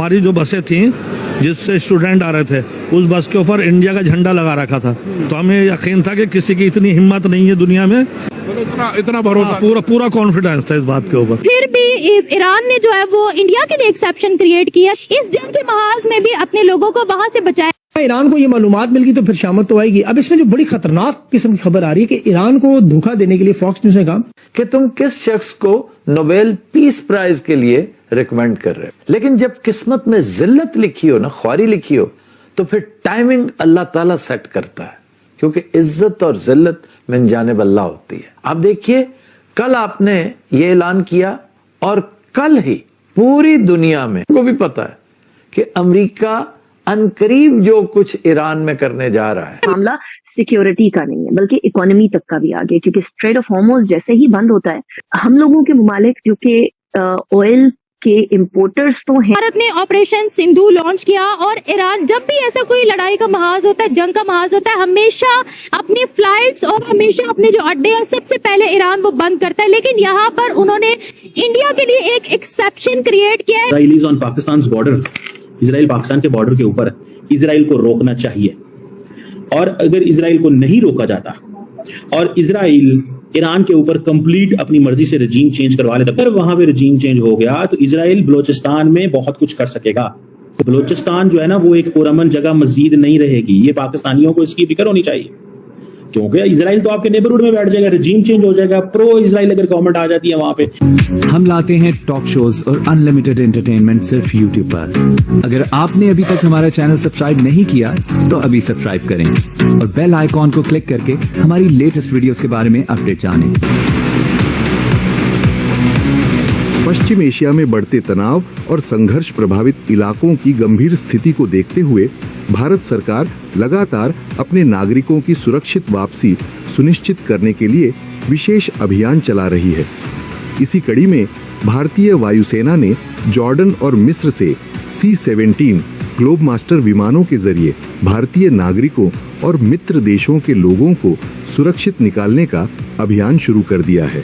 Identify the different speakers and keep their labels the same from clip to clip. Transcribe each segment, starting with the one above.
Speaker 1: हमारी जो बसें थी जिससे स्टूडेंट आ रहे थे, उस बस के ऊपर इंडिया का झंडा लगा रखा था। तो हमें यकीन था कि किसी की इतनी हिम्मत नहीं है दुनिया में,
Speaker 2: इतना भरोसा,
Speaker 1: पूरा कॉन्फिडेंस था इस बात के ऊपर।
Speaker 3: फिर भी ईरान ने जो है वो इंडिया के लिए एक्सेप्शन क्रिएट किया, इस जंग के महाज में भी अपने लोगों को वहां से बचाया।
Speaker 4: ईरान को ये मालूमात मिल गई तो फिर शामत तो आएगी। अब इसमें जो बड़ी खतरनाक किस्म की खबर आ रही है कि ईरान को धोखा देने के लिए फॉक्स न्यूज ने कहा
Speaker 5: कि तुम किस शख्स को नोबेल पीस प्राइज के लिए रिकमेंड कर रहे हो, लेकिन जब किस्मत में जिल्लत लिखी हो ना, ख्वारी लिखी हो, तो फिर टाइमिंग अल्लाह ताला सेट करता है, क्योंकि इज्जत और जिल्लत मिन जानिब अल्लाह होती है। अब देखिए, कल आपने ये ऐलान किया और कल ही पूरी दुनिया में को भी पता है कि अमेरिका अनकरीब जो कुछ ईरान में करने जा रहा है।
Speaker 6: मामला सिक्योरिटी का नहीं है बल्कि इकोनॉमी तक का भी आ गया, क्योंकि स्ट्रेट ऑफ हॉर्मुज़ जैसे ही बंद होता है, हम लोगों के मुमालिक जो कि ऑयल के इंपोर्टर्स तो हैं।
Speaker 3: भारत ने ऑपरेशन सिंधु लॉन्च किया और ईरान जब भी ऐसा कोई लड़ाई का महाज होता है, जंग का महाज होता है, हमेशा अपनी फ्लाइट्स और हमेशा अपने जो अड्डे हैं सबसे पहले ईरान वो बंद करता है। लेकिन यहाँ पर उन्होंने इंडिया के लिए एक एक्सेप्शन क्रिएट किया है।
Speaker 7: Israel on Pakistan border, Israel Pakistan के बॉर्डर के ऊपर, इजराइल को रोकना चाहिए। और अगर इजराइल को नहीं रोका जाता और इजराइल ईरान के ऊपर कंप्लीट अपनी मर्जी से रजीम चेंज करवा लेता, अगर वहां पे रजीम चेंज हो गया तो इजराइल बलोचिस्तान में बहुत कुछ कर सकेगा। बलोचिस्तान जो है ना, वो एक पुरअमन जगह मजीद नहीं रहेगी। ये पाकिस्तानियों को इसकी फिक्र होनी चाहिए, क्योंकि इजराइल तो आपके नेबरहुड में बैठ जाएगा, रजीम चेंज हो जाएगा, प्रो इजराइल अगर गवर्नमेंट आ जाती है वहां पे।
Speaker 8: हम लाते हैं टॉक शोज और अनलिमिटेड एंटरटेनमेंट सिर्फ यूट्यूब पर। अगर आपने अभी तक हमारा चैनल सब्सक्राइब नहीं किया तो अभी सब्सक्राइब करें और बेल आइकॉन को क्लिक करके हमारी लेटेस्ट वीडियोस के बारे में अपडेट जानें।
Speaker 2: पश्चिम एशिया में बढ़ते तनाव और संघर्ष प्रभावित इलाकों की गंभीर स्थिति को देखते हुए भारत सरकार लगातार अपने नागरिकों की सुरक्षित वापसी सुनिश्चित करने के लिए विशेष अभियान चला रही है। इसी कड़ी में भारतीय वायुसेना ने जॉर्डन और मिस्र से C-17 ग्लोबमास्टर विमानों के जरिए भारतीय नागरिकों और मित्र देशों के लोगों को सुरक्षित निकालने का अभियान शुरू कर दिया है।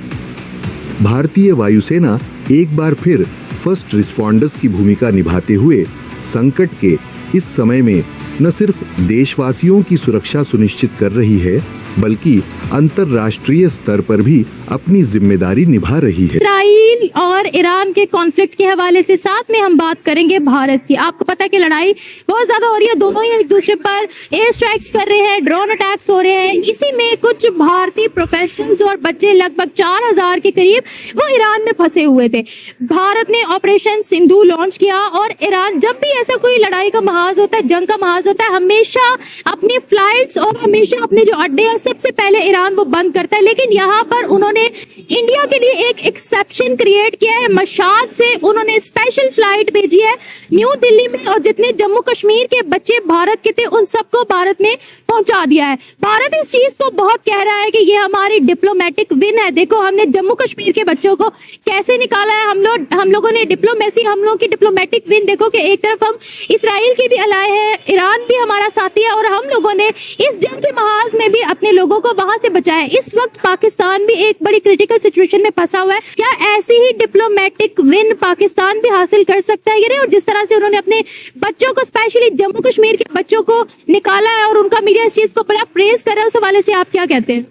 Speaker 2: भारतीय वायुसेना एक बार फिर फर्स्ट रिस्पॉन्डर्स की भूमिका निभाते हुए संकट के इस समय में न सिर्फ देशवासियों की सुरक्षा सुनिश्चित कर रही है, बल्कि अंतर्राष्ट्रीय स्तर पर भी अपनी जिम्मेदारी निभा रही है।
Speaker 3: इस्राइल और ईरान के कॉन्फ्लिक्ट के हवाले से साथ में हम बात करेंगे भारत की। आपको पता है कि लड़ाई बहुत ज्यादा हो रही है, दोनों ही एक दूसरे पर एयर स्ट्राइक्स कर रहे हैं, ड्रोन अटैक्स हो रहे हैं। इसी में कुछ भारतीय प्रोफेशनल्स और बच्चे लगभग 4000 के करीब वो ईरान में फंसे हुए थे। भारत ने ऑपरेशन सिंधु लॉन्च किया और ईरान जब भी ऐसा कोई लड़ाई का महाज होता है, जंग का महाज होता है, हमेशा अपनी फ्लाइट्स और हमेशा अपने जो अड्डे हैं सबसे पहले ईरान वो बंद करता है। लेकिन यहाँ पर उन्होंने इंडिया के लिए एक एक्सेप्शन क्रिएट किया है। मशाद से उन्होंने स्पेशल फ्लाइट भेजी है न्यू दिल्ली में, और जितने जम्मू कश्मीर के बच्चे भारत के थे उन सबको भारत में पहुंचा दिया है। भारत इस चीज को बहुत कह रहा है कि ये हमारी डिप्लोमेटिक विन है। देखो हमने जम्मू कश्मीर के बच्चों को कैसे निकाला है, हम लोगों ने डिप्लोमेसी, हम लोगों की डिप्लोमेटिक विन देखो कि एक तरफ हम इसराइल के भी अलाए हैं, ईरान भी हमारा साथी है, और हम लोगों ने इस जंग के महाज में भी अपने लोगों को वहां से बचाया। इस वक्त पाकिस्तान भी एक बड़ी क्रिटिकल सिचुएशन में फंसा हुआ है। क्या ऐसी ही डिप्लोमेटिक विन पाकिस्तान भी हासिल कर सकता है? और जिस तरह से उन्होंने अपने बच्चों को, स्पेशली जम्मू कश्मीर के बच्चों को निकाला है और उनका मीडिया इस चीज को बड़ा प्रेज कर रहा है, उस हवाले से आप क्या कहते हैं?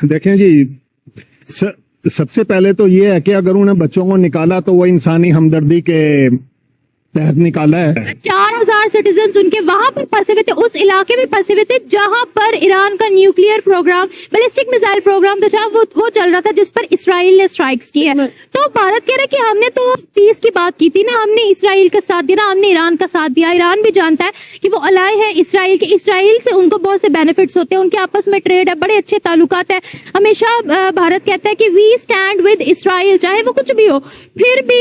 Speaker 9: देखें जी, सबसे पहले तो ये है कि अगर उन्हें बच्चों को निकाला तो वो इंसानी हमदर्दी के तहत निकाला है।
Speaker 3: 4000 सिटीजन उनके वहां पर फंसे हुए थे, उस इलाके में फंसे हुए थे जहां पर ईरान का nuclear programme, ballistic missile programme तो वो चल रहा था, जिस पर इसराइल ने स्ट्राइक्स की है। तो भारत कह रहा है कि हमने तो पीस की बात की थी ना, हमने इसराइल का साथ दिया ना, हमने ईरान का साथ दिया। ईरान भी जानता है कि वो अलाय है इसराइल के, इसराइल से उनको बहुत से बेनिफिट्स होते हैं, उनके आपस में ट्रेड है, बड़े अच्छे ताल्लुकात है। हमेशा भारत कहता है कि वी स्टैंड विद इसराइल, चाहे वो कुछ भी हो। फिर भी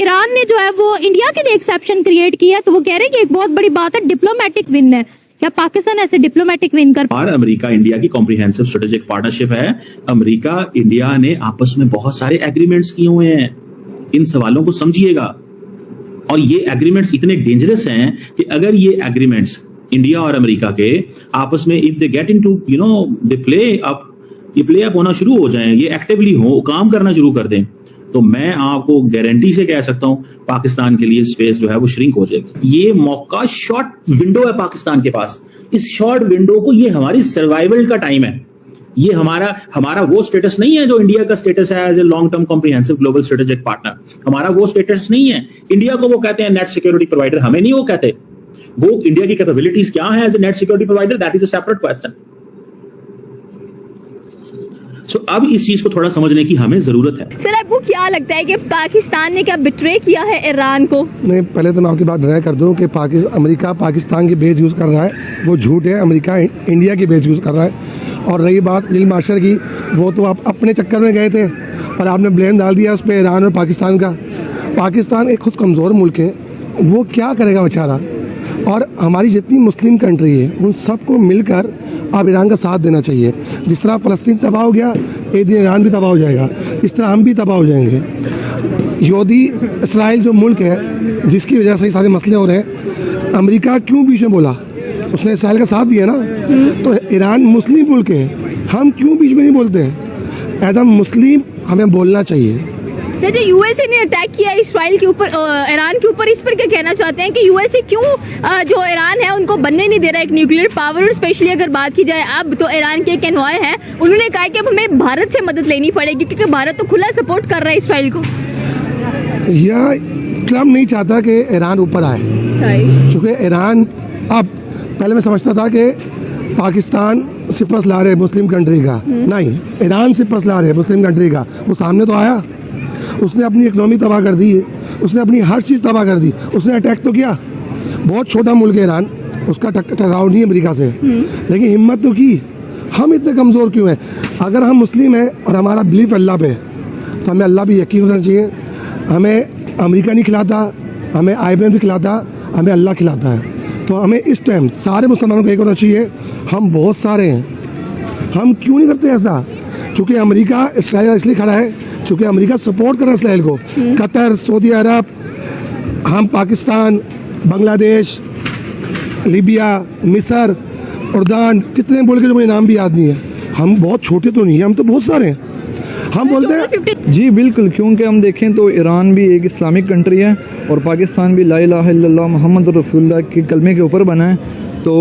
Speaker 3: ईरान ने जो है वो इंडिया के लिए एक्सेप्शन क्रिएट किया, तो वो कह रहे हैं कि एक बहुत बड़ी बात है, डिप्लोमेटिक विन है। क्या पाकिस्तान ऐसे डिप्लोमेटिक विन कर?
Speaker 7: और अमेरिका इंडिया की कॉम्प्रिहेंसिव स्ट्रेटेजिक पार्टनरशिप है। अमेरिका इंडिया ने आपस में बहुत सारे एग्रीमेंट्स किए हुए हैं, इन सवालों को समझिएगा। और ये एग्रीमेंट्स इतने डेंजरस हैं कि अगर ये एग्रीमेंट्स इंडिया और अमेरिका के आपस में, if they get into they play up, ये प्ले अप होना शुरू हो जाएं, ये एक्टिवली हो काम करना शुरू कर दें, तो मैं आपको गारंटी से कह सकता हूं पाकिस्तान के लिए स्पेस जो है वो श्रिंक हो जाएगी। ये मौका शॉर्ट विंडो है पाकिस्तान के पास। इस शॉर्ट विंडो को, ये हमारी सर्वाइवल का टाइम है। ये हमारा वो स्टेटस नहीं है जो इंडिया का स्टेटस है as a long term comprehensive global strategic partner. हमारा वो स्टेटस नहीं है। इंडिया को वो कहते हैं नेट सिक्योरिटी प्रोवाइडर, हमें नहीं वो कहते। वो इंडिया की कैपेबिलिटीज क्या है as a net security provider, that is a separate question. So अब इस चीज को थोड़ा समझने की हमें जरूरत है।
Speaker 3: सर आपको क्या लगता है कि पाकिस्तान ने क्या बिट्रे किया है ईरान को?
Speaker 10: नहीं, पहले तो मैं आपकी बात ड्राई कर दूं कि अमेरिका पाकिस्तान की बेस यूज कर रहा है, वो झूठ है। अमेरिका इंडिया की बेस यूज कर रहा है। और रही बात फील्ड मार्शल की, वो तो आप अपने चक्कर में गए थे और आपने ब्लेम डाल दिया उस पर ईरान और पाकिस्तान का। पाकिस्तान एक खुद कमज़ोर मुल्क है, वो क्या करेगा बेचारा। और हमारी जितनी मुस्लिम कंट्री है उन सबको मिलकर अब ईरान का साथ देना चाहिए। जिस तरह फ़लस्तीन तबाह हो गया, एक दिन ईरान भी तबाह हो जाएगा, इस तरह हम भी तबाह हो जाएंगे। यहूदी इसराइल जो मुल्क है जिसकी वजह से ये सारे मसले हो रहे हैं, अमेरिका क्यों बीच में बोला? उसने इसराइल का साथ दिया ना। तो ईरान मुस्लिम मुल्क है, हम क्यों बीच में नहीं बोलते हैं? एज अ मुस्लिम हमें बोलना चाहिए।
Speaker 3: सर जो यूएसए ने अटैक किया इसराइल के ऊपर, ईरान के ऊपर, इस पर क्या कहना चाहते हैं कि यूएसए क्यों जो ईरान है उनको बनने नहीं दे रहा एक न्यूक्लियर पावर? और स्पेशली अगर बात की जाए अब तो ईरान के एक एनवॉय हैं, उन्होंने कहा कि अब हमें भारत से मदद लेनी पड़ेगी क्योंकि भारत तो खुला सपोर्ट कर रहा है इसराइल को।
Speaker 10: यह ट्रम्प नहीं चाहता कि ईरान ऊपर आए, क्योंकि ईरान अब, पहले मैं समझता था कि पाकिस्तान सिपस ला रहे मुस्लिम कंट्री का, नहीं, ईरान सिपस ला रहे मुस्लिम कंट्री का। वो सामने तो आया, उसने अपनी इकोनॉमी तबाह कर दी, उसने अपनी हर चीज़ तबाह कर दी, उसने अटैक तो किया। बहुत छोटा मुल्क है ईरान, उसका टकराव नहीं है अमेरिका से, लेकिन हिम्मत तो की। हम इतने कमज़ोर क्यों हैं? अगर हम मुस्लिम हैं और हमारा बिलीफ अल्लाह पे, तो हमें अल्लाह भी यकीन होना चाहिए। हमें अमेरिका नहीं खिलाता, हमें IMF भी खिलाता, हमें अल्लाह खिलाता है। तो हमें इस टाइम सारे मुसलमानों को एक होना चाहिए, हम बहुत सारे हैं, हम क्यों नहीं करते ऐसा? क्योंकि अमेरिका इसराइल इसलिए खड़ा है क्योंकि अमेरिका सपोर्ट कर रहा है इसराइल को। कतर, सऊदी अरब, हम पाकिस्तान, बांग्लादेश, लीबिया, मिस्र, उर्दान, कितने मुल्क के जो मुझे नाम भी याद नहीं है। हम बहुत छोटे तो नहीं है, हम तो बहुत सारे हैं। हम बोलते हैं
Speaker 11: जी बिल्कुल, क्योंकि हम देखें तो ईरान भी एक इस्लामिक कंट्री है और पाकिस्तान भी ला इलाहा इल्लल्लाह मुहम्मद रसूलुल्लाह के कलमे के ऊपर बना है। तो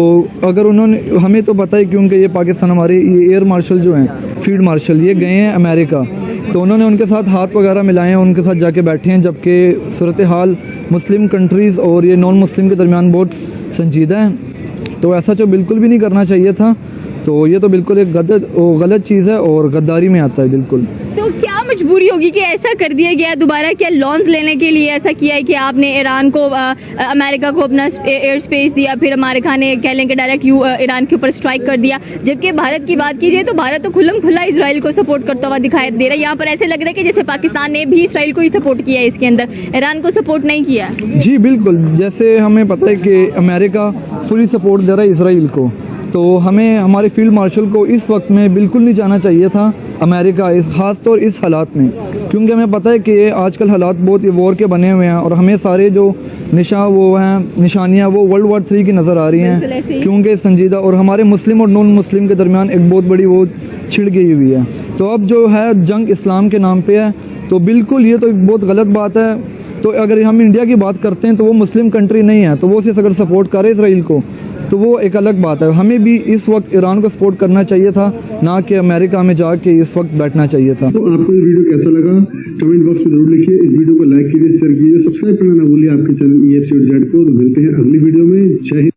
Speaker 11: अगर उन्होंने, हमें तो पता है क्योंकि ये पाकिस्तान, हमारे ये एयर मार्शल जो हैं, फील्ड मार्शल, ये गए हैं अमेरिका, तो उन्होंने उनके साथ हाथ वगैरह मिलाए हैं, उनके साथ जाके बैठे हैं। जबकि सूरत हाल मुस्लिम कंट्रीज़ और ये नॉन मुस्लिम के दरमियान बहुत संजीदा है, तो ऐसा तो बिल्कुल भी नहीं करना चाहिए था। तो ये तो बिल्कुल एक गलत चीज़ है और गद्दारी में आता है बिल्कुल।
Speaker 3: तो क्या मजबूरी होगी कि ऐसा कर दिया गया दोबारा? क्या लॉन्च लेने के लिए ऐसा किया है कि आपने ईरान को, अमेरिका को अपना एयर स्पेस दिया, फिर अमेरिका ने कह लें कि डायरेक्ट ईरान के ऊपर स्ट्राइक कर दिया? जबकि भारत की बात कीजिए तो भारत तो खुल्लम खुल्ला इसराइल को सपोर्ट करता हुआ दिखाई दे रहा है। यहाँ पर ऐसे लग रहा है कि जैसे पाकिस्तान ने भी इसराइल को ही सपोर्ट किया है, इसके अंदर ईरान को सपोर्ट नहीं किया।
Speaker 11: जी बिल्कुल, जैसे हमें पता है कि अमेरिका फुली सपोर्ट दे रहा है इसराइल को, तो हमें, हमारे फील्ड मार्शल को इस वक्त में बिल्कुल नहीं जाना चाहिए था अमेरिका, ख़ास तौर इस हालात में, क्योंकि हमें पता है कि आजकल हालात बहुत वॉर के बने हुए हैं और हमें सारे जो निशानियाँ वो World War III की नज़र आ रही हैं, क्योंकि संजीदा, और हमारे मुस्लिम और नॉन मुस्लिम के दरमियान एक बहुत बड़ी वो छिड़ गई हुई है। तो अब जो है जंग इस्लाम के नाम पे है, तो बिल्कुल ये तो बहुत गलत बात है। तो अगर हम इंडिया की बात करते हैं तो वो मुस्लिम कंट्री नहीं है, तो वो सिर्फ अगर सपोर्ट करे इसराइल को तो वो एक अलग बात है। हमें भी इस वक्त ईरान को सपोर्ट करना चाहिए था, ना कि अमेरिका में जाके इस वक्त बैठना चाहिए था।
Speaker 12: तो आपको ये वीडियो कैसा लगा कमेंट बॉक्स में जरूर लिखिए। इस वीडियो को लाइक कीजिए, शेयर कीजिए, सब्सक्राइब करना ना भूलिए आपके चैनल EFC को। मिलते हैं अगली वीडियो में। जय हिंद।